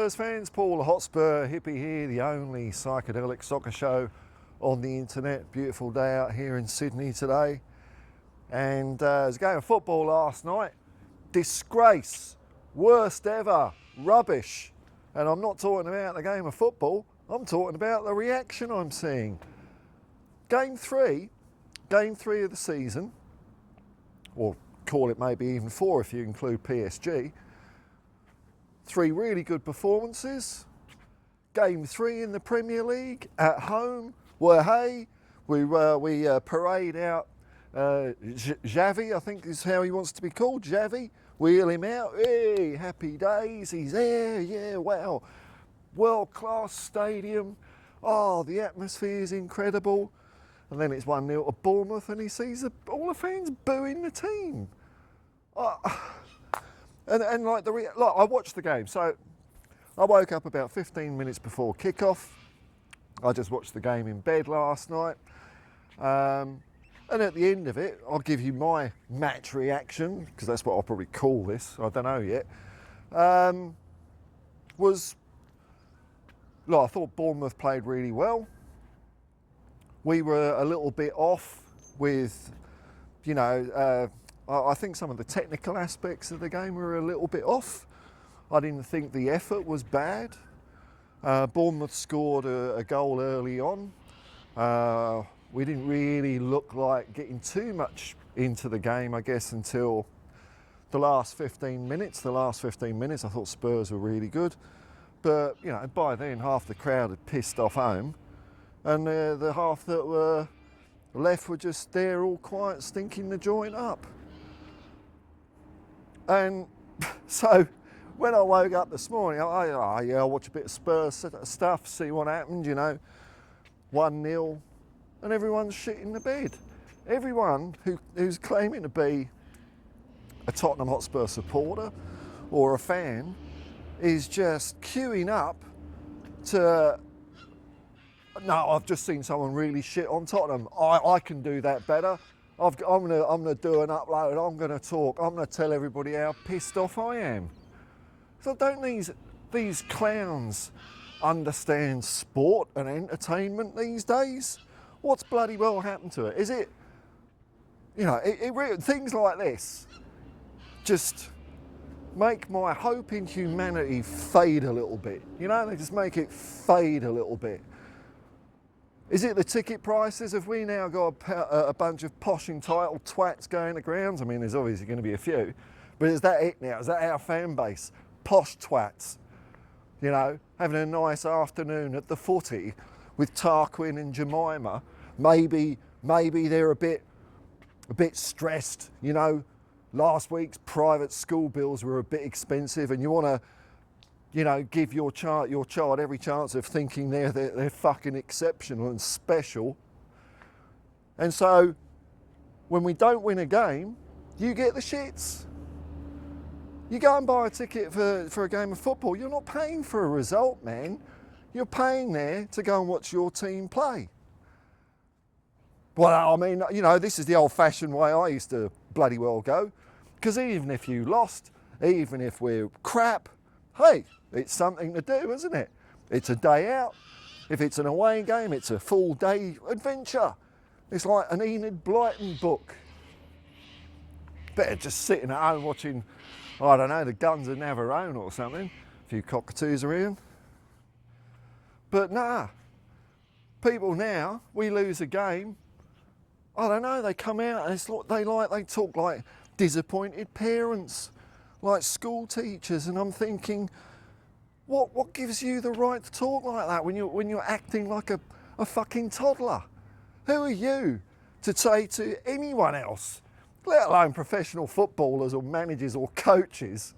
Spurs fans, Paul the Hotspur hippie here, the only psychedelic soccer show on the internet. Beautiful day out here in Sydney today. And there was a game of football last night. Disgrace, worst ever, rubbish. And I'm not talking about the game of football, I'm talking about the reaction I'm seeing. Game three of the season, or call it maybe even 4 if you include PSG. 3 really good performances. Game 3 in the Premier League at home. Well, hey, we parade out Xavi, I think is how he wants to be called, Xavi. Wheel him out. Hey, happy days. He's there. Yeah, wow. World-class stadium. Oh, the atmosphere is incredible. And then it's 1-0 to Bournemouth, and he sees all the fans booing the team. And like I watched the game, so I woke up about 15 minutes before kickoff. I just watched the game in bed last night. And at the end of it, I'll give you my match reaction, because that's what I'll probably call this, I don't know yet. I thought Bournemouth played really well. We were a little bit off with, I think some of the technical aspects of the game were a little bit off. I didn't think the effort was bad. Bournemouth scored a goal early on. We didn't really look like getting too much into the game, I guess, until the last 15 minutes. The last 15 minutes, I thought Spurs were really good. But, by then, half the crowd had pissed off home. And the half that were left were just there all quiet, stinking the joint up. And so when I woke up this morning, I'll watch a bit of Spurs stuff, see what happened, 1-0, and everyone's shitting the bed. Everyone who's claiming to be a Tottenham Hotspur supporter or a fan is just queuing up to, no, I've just seen someone really shit on Tottenham. I can do that better. I'm gonna do an upload. I'm gonna talk. I'm gonna tell everybody how pissed off I am. So don't these clowns understand sport and entertainment these days? What's bloody well happened to it? Is it, things like this just make my hope in humanity fade a little bit. They just make it fade a little bit. Is it the ticket prices? Have we now got a bunch of posh entitled twats going to grounds? I mean, there's obviously going to be a few. But is that it now? Is that our fan base? Posh twats. Having a nice afternoon at the footy with Tarquin and Jemima. Maybe they're a bbit stressed. Last week's private school bills were a bit expensive, and you want to give your child every chance of thinking they're fucking exceptional and special. And so, when we don't win a game, you get the shits. You go and buy a ticket for a game of football, you're not paying for a result, man. You're paying there to go and watch your team play. Well, I mean, this is the old-fashioned way I used to bloody well go. Because even if you lost, even if we're crap, hey, it's something to do, isn't it? It's a day out. If it's an away game, it's a full day adventure. It's like an Enid Blyton book. Better just sitting at home watching, I don't know, the Guns of Navarone or something. A few cockatoos around. But nah, people now, we lose a game, I don't know, they come out and they talk like disappointed parents, like school teachers, and I'm thinking, what gives you the right to talk like that when you're acting like a fucking toddler? Who are you to say to anyone else, let alone professional footballers or managers or coaches?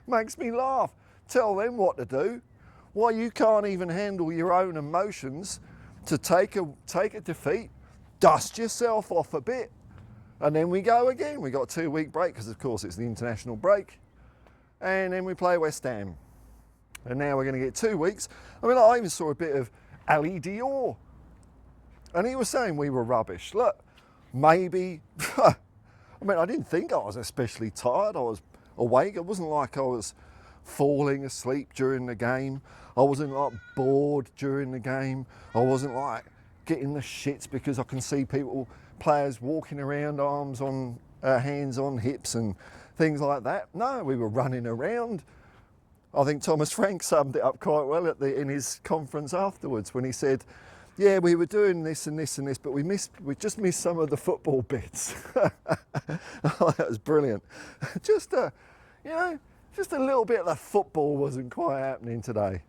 Makes me laugh. Tell them what to do. Why you can't even handle your own emotions to take a defeat, dust yourself off a bit, and then we go again. We got a 2-week break because of course it's the international break, and then we play West Ham. And now we're going to get 2 weeks. I mean, I even saw a bit of Ali Dior. And he was saying we were rubbish. Look, maybe, I didn't think I was especially tired. I was awake. It wasn't like I was falling asleep during the game. I wasn't like bored during the game. I wasn't like getting the shits because I can see players walking around, arms on, hands on hips and things like that. No, we were running around. I think Thomas Frank summed it up quite well in his conference afterwards when he said, yeah, we were doing this and this and this, but we just missed some of the football bits. Oh, that was brilliant. Just a little bit of the football wasn't quite happening today.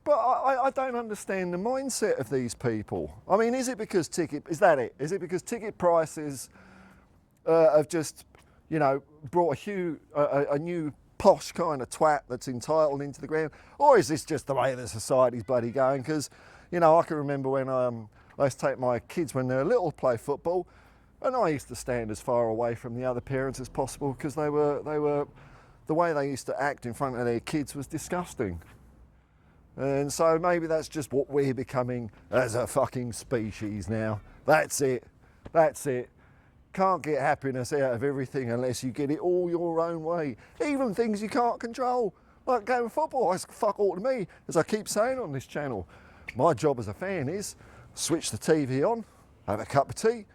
But I don't understand the mindset of these people. I mean, is it because is that it? Is it because ticket prices have just, brought a new posh kind of twat that's entitled into the ground? Or is this just the way the society's bloody going? Because, I can remember when I used to take my kids when they're little play football, and I used to stand as far away from the other parents as possible because they were the way they used to act in front of their kids was disgusting. And so maybe that's just what we're becoming as a fucking species now. That's it. Can't get happiness out of everything unless you get it all your own way. Even things you can't control, like game of football. It's fuck all to me, as I keep saying on this channel. My job as a fan is switch the TV on, have a cup of tea,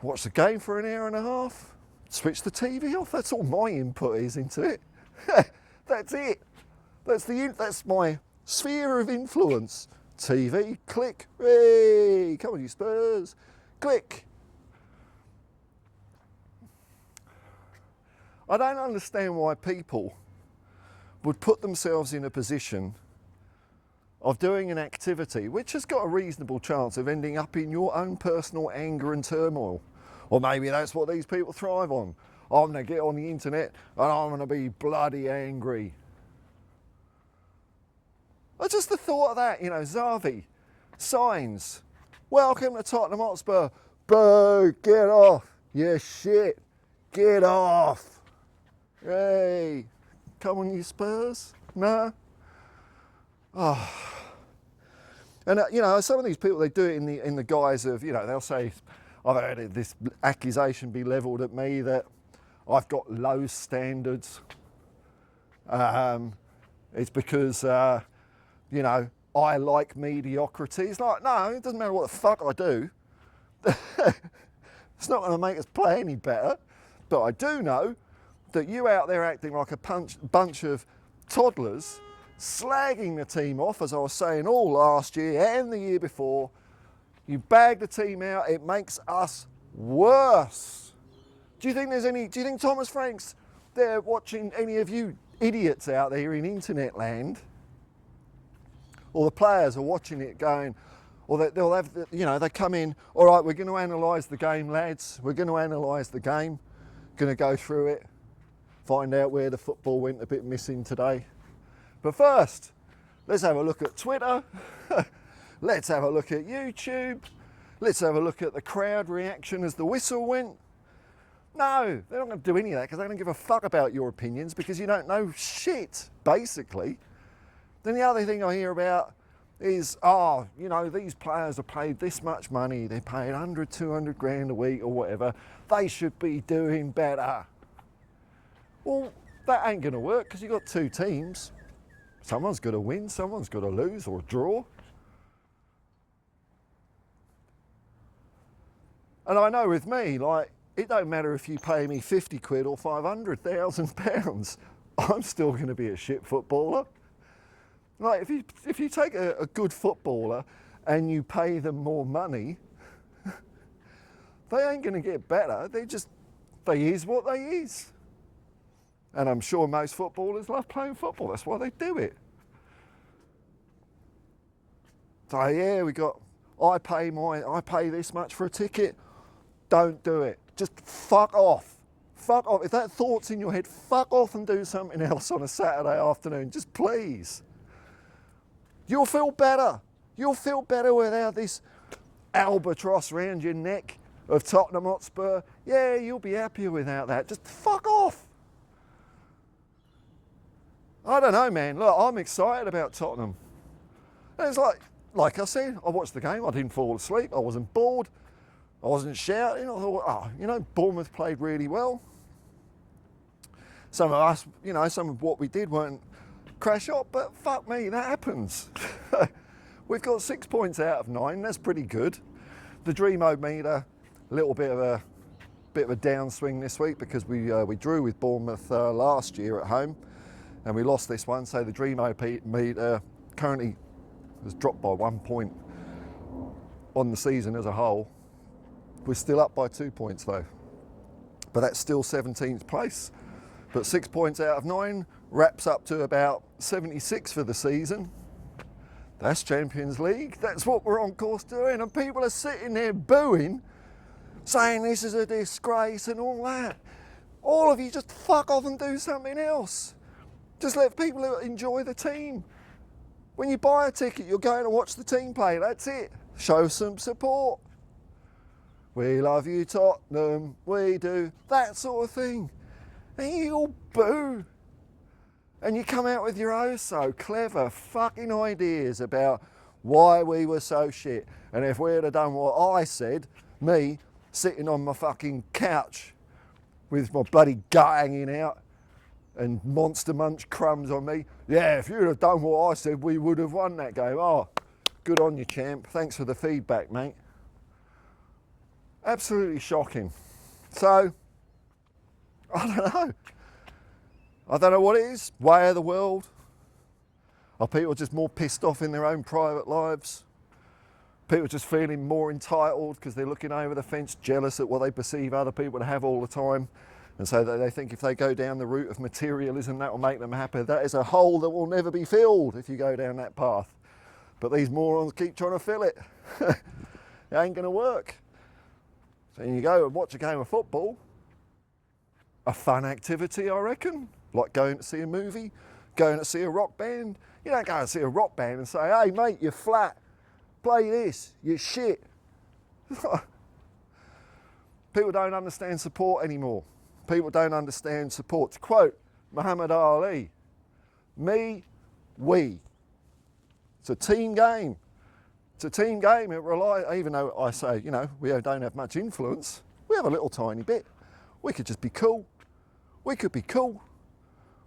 watch the game for an hour and a half, switch the TV off. That's all my input is into it. That's it. That's my sphere of influence. TV, click, hey, come on you Spurs, click. I don't understand why people would put themselves in a position of doing an activity which has got a reasonable chance of ending up in your own personal anger and turmoil. Or maybe that's what these people thrive on. I'm going to get on the internet and I'm going to be bloody angry. Just the thought of that, Xavi, signs, welcome to Tottenham Hotspur. Boo, get off, you shit, get off. Hey, come on you Spurs, no? Oh. And some of these people, they do it in the guise of, they'll say, I've heard this accusation be levelled at me that I've got low standards. It's because, I like mediocrity. It's like, no, it doesn't matter what the fuck I do. It's not going to make us play any better. But I do know that you out there acting like a bunch of toddlers, slagging the team off, as I was saying all last year and the year before. You bag the team out, it makes us worse. Do you think Thomas Frank's there watching any of you idiots out there in internet land? Or the players are watching it going, or they'll have, they come in, all right, we're going to analyse the game, lads. We're going to analyse the game, going to go through it, find out where the football went a bit missing today. But first, let's have a look at Twitter. Let's have a look at YouTube. Let's have a look at the crowd reaction as the whistle went. No, they're not going to do any of that because they don't give a fuck about your opinions because you don't know shit, basically. Then the other thing I hear about is, these players are paid this much money. They're paid 100, 200 grand a week or whatever. They should be doing better. Well, that ain't going to work because you've got two teams. Someone's got to win, someone's got to lose or draw. And I know with me, it don't matter if you pay me 50 quid or 500,000 pounds, I'm still going to be a shit footballer. If you take a good footballer and you pay them more money, they ain't going to get better. They is what they is. And I'm sure most footballers love playing football. That's why they do it. So yeah, I pay this much for a ticket. Don't do it. Just fuck off. Fuck off. If that thought's in your head, fuck off and do something else on a Saturday afternoon. Just please. You'll feel better. You'll feel better without this albatross round your neck of Tottenham Hotspur. Yeah, you'll be happier without that. Just fuck off. I don't know, man. Look, I'm excited about Tottenham. And it's like I said, I watched the game. I didn't fall asleep. I wasn't bored. I wasn't shouting. I thought, Bournemouth played really well. Some of us, you know, some of what we did weren't crash up, but fuck me, that happens. We've got 6 points out of 9, that's pretty good. The Dreamo-meter, a little bit of a downswing this week because we drew with Bournemouth last year at home and we lost this one, so the Dreamo-meter currently has dropped by 1 point on the season as a whole. We're still up by 2 points though, but that's still 17th place. But 6 points out of 9 wraps up to about 76 for the season. That's Champions League. That's what we're on course doing, and people are sitting there booing, saying this is a disgrace and all that. All of you just fuck off and do something else. Just let people enjoy the team. When you buy a ticket, you're going to watch the team play, that's it. Show some support. We love you, Tottenham, we do, that sort of thing. And you all boo. And you come out with your oh so clever fucking ideas about why we were so shit. And if we'd have done what I said, me sitting on my fucking couch with my bloody gut hanging out and Monster Munch crumbs on me, yeah, if you'd have done what I said, we would have won that game. Oh, good on you, champ. Thanks for the feedback, mate. Absolutely shocking. So, I don't know. I don't know what it is. Way of the world. Are people just more pissed off in their own private lives? People just feeling more entitled because they're looking over the fence, jealous at what they perceive other people to have all the time. And so they think if they go down the route of materialism, that will make them happy. That is a hole that will never be filled if you go down that path. But these morons keep trying to fill it. It ain't going to work. So you go and watch a game of football. A fun activity, I reckon. Like going to see a movie, going to see a rock band. You don't go and see a rock band and say, hey mate, you're flat, play this, you're shit. People don't understand support anymore. People don't understand support. To quote Muhammad Ali, me, we. It's a team game. It's a team game. It relies, even though I say, you know, we don't have much influence, we have a little tiny bit. We could just be cool. We could be cool.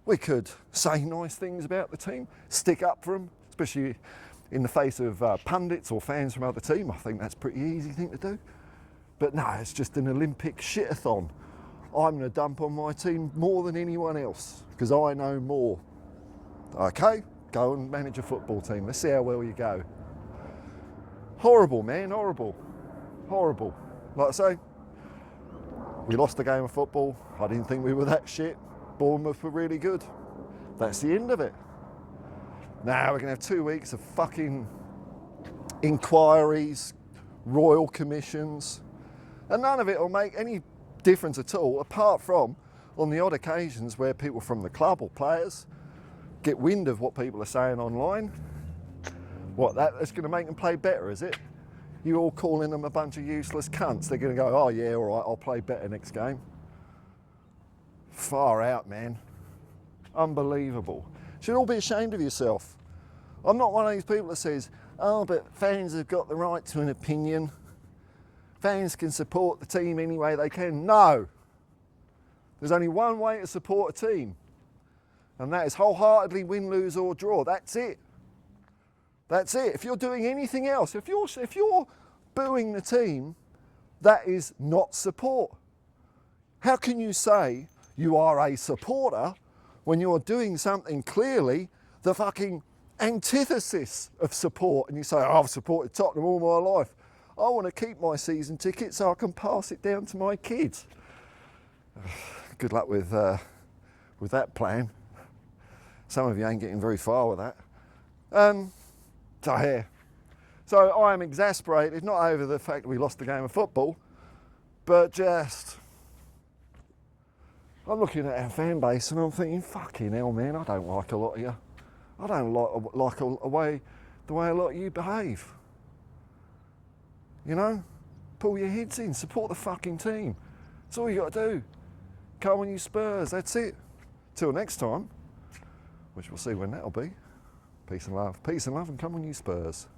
We could say nice things about the team, stick up for them, especially in the face of pundits or fans from other teams. I think that's a pretty easy thing to do. But no, it's just an Olympic shit-a-thon. I'm going to dump on my team more than anyone else because I know more. Okay, go and manage a football team. Let's see how well you go. Horrible, man, horrible. Horrible. Like I say, we lost the game of football. I didn't think we were that shit. Bournemouth were really good. That's the end of it. Now we're going to have 2 weeks of fucking inquiries, royal commissions, and none of it will make any difference at all, apart from on the odd occasions where people from the club or players get wind of what people are saying online. What, that's going to make them play better, is it? You all calling them a bunch of useless cunts. They're going to go, oh yeah, all right, I'll play better next game. Far out, man. Unbelievable. Should all be ashamed of yourself. I'm not one of these people that says, oh, but fans have got the right to an opinion. Fans can support the team any way they can. No. There's only one way to support a team, and that is wholeheartedly win, lose or draw. That's it. That's it. If you're doing anything else, if you're booing the team, that is not support. How can you say you are a supporter when you're doing something clearly the fucking antithesis of support, and you say, oh, I've supported Tottenham all my life. I want to keep my season ticket so I can pass it down to my kids. Good luck with that plan. Some of you ain't getting very far with that. So I am exasperated, not over the fact that we lost the game of football, but just, I'm looking at our fan base and I'm thinking, fucking hell, man, I don't like a lot of you. I don't like the way a lot of you behave. You know, pull your heads in, support the fucking team. That's all you got to do. Come on, you Spurs, that's it. Till next time, which we'll see when that'll be. Peace and love, and come on, you Spurs.